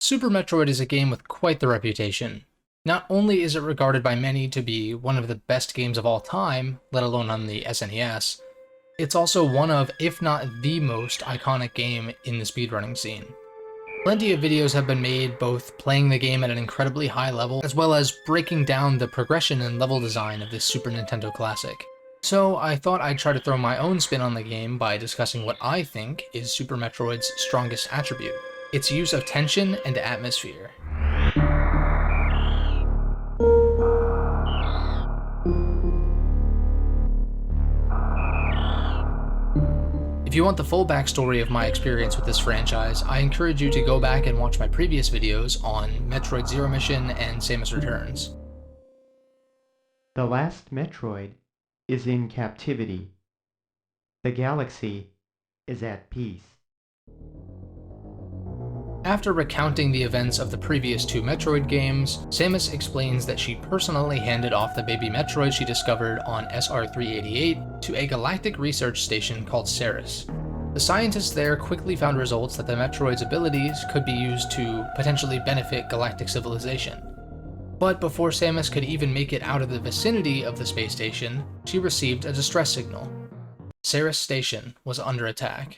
Super Metroid is a game with quite the reputation. Not only is it regarded by many to be one of the best games of all time, let alone on the SNES, it's also one of, if not the most iconic game in the speedrunning scene. Plenty of videos have been made both playing the game at an incredibly high level, as well as breaking down the progression and level design of this Super Nintendo classic. So I thought I'd try to throw my own spin on the game by discussing what I think is Super Metroid's strongest attribute: its use of tension and atmosphere. If you want the full backstory of my experience with this franchise, I encourage you to go back and watch my previous videos on Metroid Zero Mission and Samus Returns. The last Metroid is in captivity. The galaxy is at peace. After recounting the events of the previous two Metroid games, Samus explains that she personally handed off the baby Metroid she discovered on SR-388 to a galactic research station called Ceres. The scientists there quickly found results that the Metroid's abilities could be used to potentially benefit galactic civilization. But before Samus could even make it out of the vicinity of the space station, she received a distress signal. Ceres Station was under attack.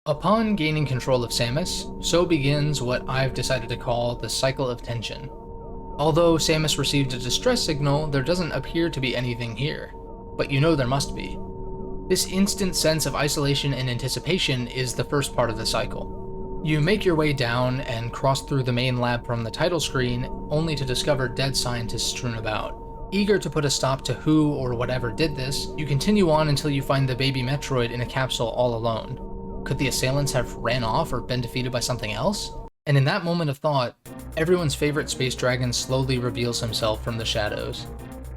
Upon gaining control of Samus, so begins what I've decided to call the cycle of tension. Although Samus received a distress signal, there doesn't appear to be anything here, but you know there must be. This instant sense of isolation and anticipation is the first part of the cycle. You make your way down and cross through the main lab from the title screen, only to discover dead scientists strewn about. Eager to put a stop to who or whatever did this, you continue on until you find the baby Metroid in a capsule all alone. Could the assailants have ran off or been defeated by something else? And in that moment of thought, everyone's favorite space dragon slowly reveals himself from the shadows.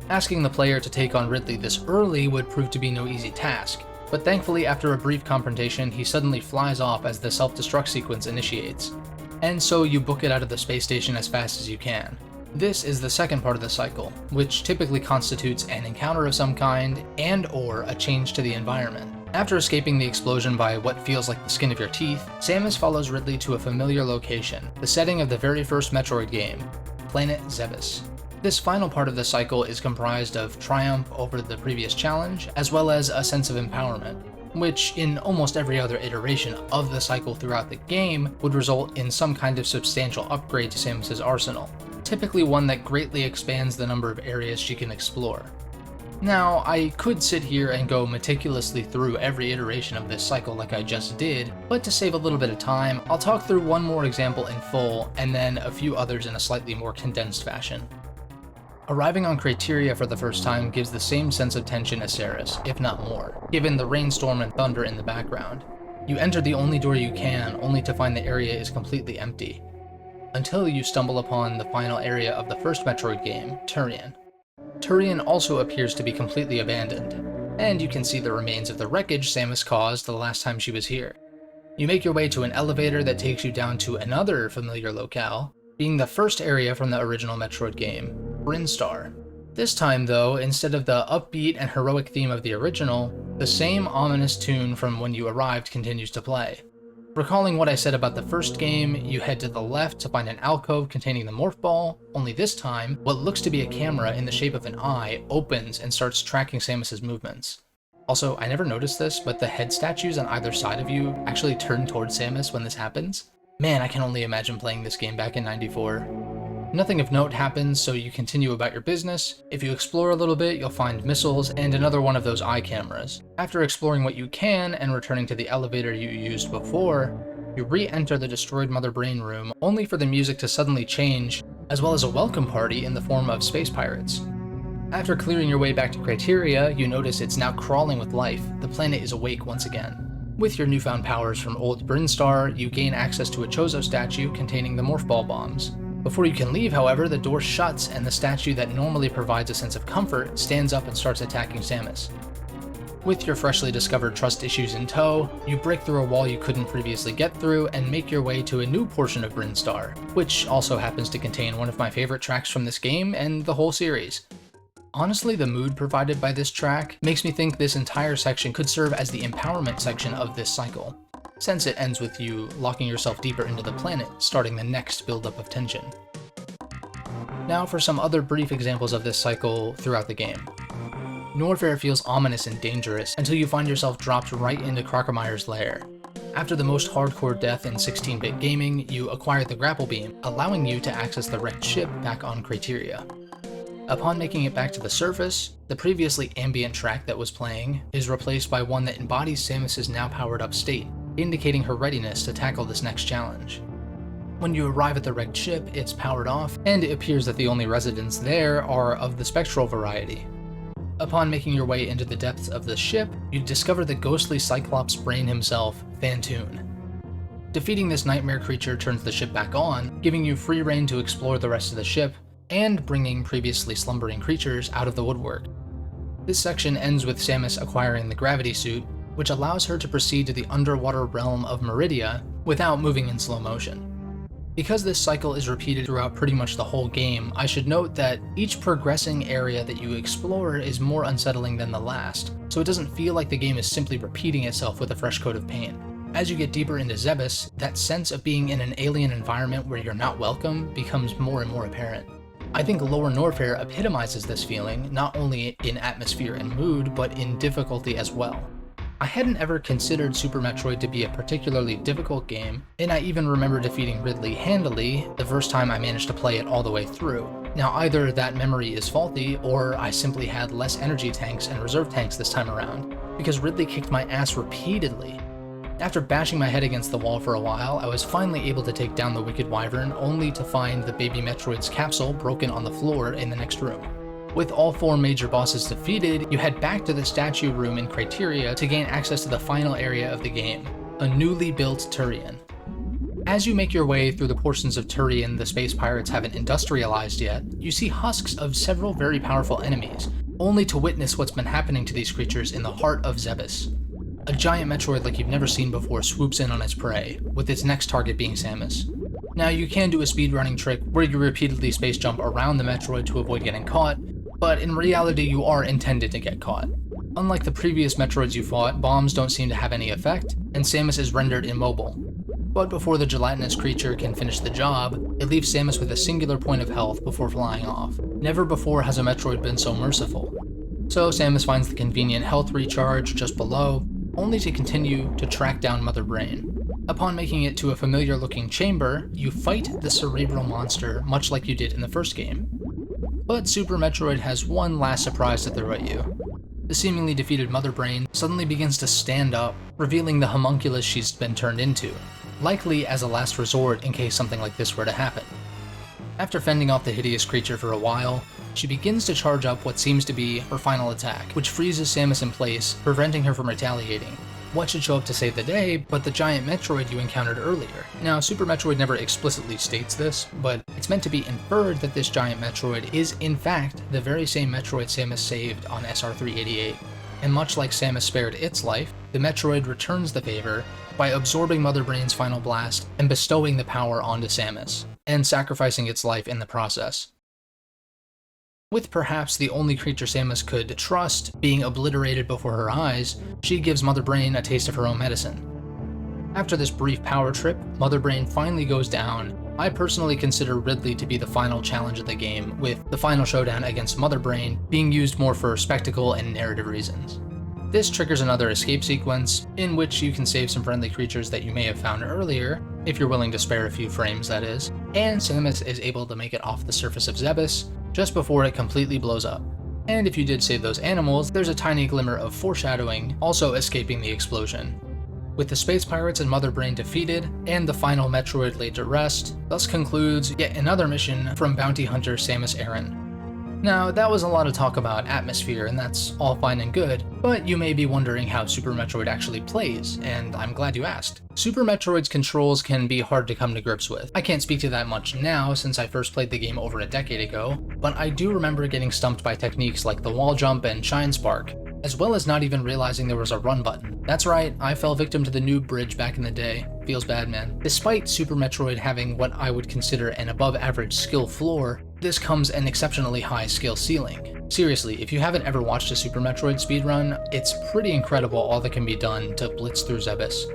Asking the player to take on Ridley this early would prove to be no easy task, but thankfully after a brief confrontation he suddenly flies off as the self-destruct sequence initiates. And so you book it out of the space station as fast as you can. This is the second part of the cycle, which typically constitutes an encounter of some kind and/or a change to the environment. After escaping the explosion by what feels like the skin of your teeth, Samus follows Ridley to a familiar location, the setting of the very first Metroid game, planet Zebes. This final part of the cycle is comprised of triumph over the previous challenge, as well as a sense of empowerment, which in almost every other iteration of the cycle throughout the game would result in some kind of substantial upgrade to Samus's arsenal, typically one that greatly expands the number of areas she can explore. Now, I could sit here and go meticulously through every iteration of this cycle like I just did, but to save a little bit of time, I'll talk through one more example in full, and then a few others in a slightly more condensed fashion. Arriving on Crateria for the first time gives the same sense of tension as Ceres, if not more, given the rainstorm and thunder in the background. You enter the only door you can, only to find the area is completely empty, until you stumble upon the final area of the first Metroid game, Tourian. Tourian also appears to be completely abandoned, and you can see the remains of the wreckage Samus caused the last time she was here. You make your way to an elevator that takes you down to another familiar locale, being the first area from the original Metroid game, Brinstar. This time though, instead of the upbeat and heroic theme of the original, the same ominous tune from when you arrived continues to play. Recalling what I said about the first game, you head to the left to find an alcove containing the morph ball, only this time, what looks to be a camera in the shape of an eye opens and starts tracking Samus's movements. Also, I never noticed this, but the head statues on either side of you actually turn towards Samus when this happens. Man, I can only imagine playing this game back in '94. Nothing of note happens, so you continue about your business. If you explore a little bit, you'll find missiles and another one of those eye cameras. After exploring what you can and returning to the elevator you used before, you re-enter the destroyed Mother Brain room, only for the music to suddenly change, as well as a welcome party in the form of space pirates. After clearing your way back to Crateria, you notice it's now crawling with life. The planet is awake once again. With your newfound powers from old Brinstar, you gain access to a Chozo statue containing the morph ball bombs. Before you can leave, however, the door shuts and the statue that normally provides a sense of comfort stands up and starts attacking Samus. With your freshly discovered trust issues in tow, you break through a wall you couldn't previously get through and make your way to a new portion of Brinstar, which also happens to contain one of my favorite tracks from this game and the whole series. Honestly, the mood provided by this track makes me think this entire section could serve as the empowerment section of this cycle, since it ends with you locking yourself deeper into the planet, starting the next buildup of tension. Now for some other brief examples of this cycle throughout the game. Norfair feels ominous and dangerous until you find yourself dropped right into Crocomyre's lair. After the most hardcore death in 16-bit gaming, you acquire the grapple beam, allowing you to access the wrecked ship back on Crateria. Upon making it back to the surface, the previously ambient track that was playing is replaced by one that embodies Samus's now powered up state, indicating her readiness to tackle this next challenge. When you arrive at the wrecked ship, it's powered off, and it appears that the only residents there are of the spectral variety. Upon making your way into the depths of the ship, you discover the ghostly Cyclops brain himself, Phantoon. Defeating this nightmare creature turns the ship back on, giving you free rein to explore the rest of the ship, and bringing previously slumbering creatures out of the woodwork. This section ends with Samus acquiring the gravity suit, which allows her to proceed to the underwater realm of Meridia without moving in slow motion. Because this cycle is repeated throughout pretty much the whole game, I should note that each progressing area that you explore is more unsettling than the last, so it doesn't feel like the game is simply repeating itself with a fresh coat of paint. As you get deeper into Zebes, that sense of being in an alien environment where you're not welcome becomes more and more apparent. I think Lower Norfair epitomizes this feeling, not only in atmosphere and mood, but in difficulty as well. I hadn't ever considered Super Metroid to be a particularly difficult game, and I even remember defeating Ridley handily the first time I managed to play it all the way through. Now either that memory is faulty, or I simply had less energy tanks and reserve tanks this time around, because Ridley kicked my ass repeatedly. After bashing my head against the wall for a while, I was finally able to take down the Wicked Wyvern, only to find the baby Metroid's capsule broken on the floor in the next room. With all 4 major bosses defeated, you head back to the statue room in Crateria to gain access to the final area of the game, a newly built Tourian. As you make your way through the portions of Tourian the space pirates haven't industrialized yet, you see husks of several very powerful enemies, only to witness what's been happening to these creatures in the heart of Zebes. A giant Metroid like you've never seen before swoops in on its prey, with its next target being Samus. Now you can do a speedrunning trick where you repeatedly space jump around the Metroid to avoid getting caught, but in reality you are intended to get caught. Unlike the previous Metroids you fought, bombs don't seem to have any effect, and Samus is rendered immobile. But before the gelatinous creature can finish the job, it leaves Samus with a singular point of health before flying off. Never before has a Metroid been so merciful. So Samus finds the convenient health recharge just below, only to continue to track down Mother Brain. Upon making it to a familiar looking chamber, you fight the cerebral monster much like you did in the first game. But Super Metroid has one last surprise to throw at you. The seemingly defeated Mother Brain suddenly begins to stand up, revealing the homunculus she's been turned into, likely as a last resort in case something like this were to happen. After fending off the hideous creature for a while, she begins to charge up what seems to be her final attack, which freezes Samus in place, preventing her from retaliating. What should show up to save the day but the giant Metroid you encountered earlier? Now, Super Metroid never explicitly states this, but it's meant to be inferred that this giant Metroid is in fact the very same Metroid Samus saved on SR388. And much like Samus spared its life, the Metroid returns the favor by absorbing Mother Brain's final blast and bestowing the power onto Samus, and sacrificing its life in the process. With perhaps the only creature Samus could trust being obliterated before her eyes, she gives Mother Brain a taste of her own medicine. After this brief power trip, Mother Brain finally goes down. I personally consider Ridley to be the final challenge of the game, with the final showdown against Mother Brain being used more for spectacle and narrative reasons. This triggers another escape sequence, in which you can save some friendly creatures that you may have found earlier, if you're willing to spare a few frames that is, and Samus is able to make it off the surface of Zebes, just before it completely blows up. And if you did save those animals, there's a tiny glimmer of foreshadowing, also escaping the explosion. With the space pirates and Mother Brain defeated, and the final Metroid laid to rest, thus concludes yet another mission from bounty hunter Samus Aran. Now, that was a lot of talk about atmosphere, and that's all fine and good, but you may be wondering how Super Metroid actually plays, and I'm glad you asked. Super Metroid's controls can be hard to come to grips with. I can't speak to that much now, since I first played the game over a decade ago, but I do remember getting stumped by techniques like the wall jump and shine spark. as well as not even realizing there was a run button. That's right, I fell victim to the noob bridge back in the day. Feels bad, man. Despite Super Metroid having what I would consider an above average skill floor, this comes an exceptionally high skill ceiling. Seriously, if you haven't ever watched a Super Metroid speedrun, it's pretty incredible all that can be done to blitz through Zebes.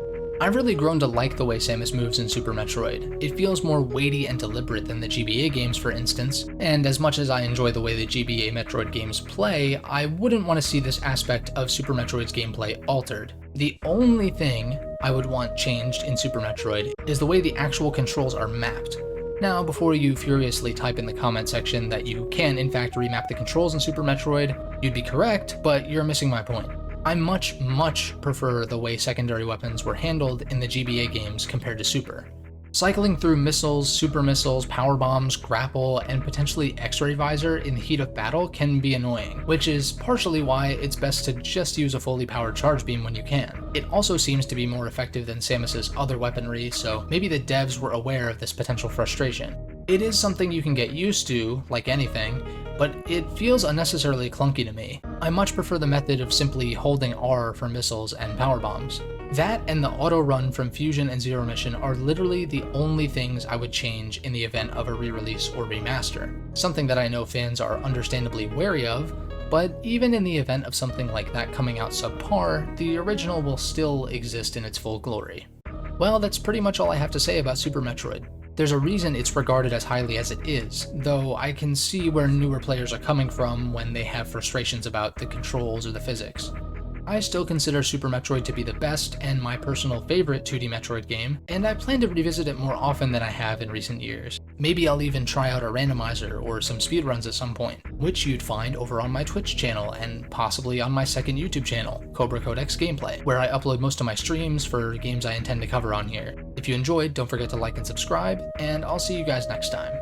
I've really grown to like the way Samus moves in Super Metroid. It feels more weighty and deliberate than the GBA games, for instance, and as much as I enjoy the way the GBA Metroid games play, I wouldn't want to see this aspect of Super Metroid's gameplay altered. The only thing I would want changed in Super Metroid is the way the actual controls are mapped. Now, before you furiously type in the comment section that you can in fact remap the controls in Super Metroid, you'd be correct, but you're missing my point. I much prefer the way secondary weapons were handled in the GBA games compared to Super. Cycling through missiles, super missiles, power bombs, grapple, and potentially X-ray visor in the heat of battle can be annoying, which is partially why it's best to just use a fully powered charge beam when you can. It also seems to be more effective than Samus's other weaponry, so maybe the devs were aware of this potential frustration. It is something you can get used to, like anything, but it feels unnecessarily clunky to me. I much prefer the method of simply holding R for missiles and power bombs. That and the auto run from Fusion and Zero Mission are literally the only things I would change in the event of a re-release or remaster. Something that I know fans are understandably wary of, but even in the event of something like that coming out subpar, the original will still exist in its full glory. Well, that's pretty much all I have to say about Super Metroid. There's a reason it's regarded as highly as it is, though I can see where newer players are coming from when they have frustrations about the controls or the physics. I still consider Super Metroid to be the best and my personal favorite 2D Metroid game, and I plan to revisit it more often than I have in recent years. Maybe I'll even try out a randomizer or some speedruns at some point, which you'd find over on my Twitch channel and possibly on my second YouTube channel, Cobra Codex Gameplay, where I upload most of my streams for games I intend to cover on here. If you enjoyed, don't forget to like and subscribe, and I'll see you guys next time.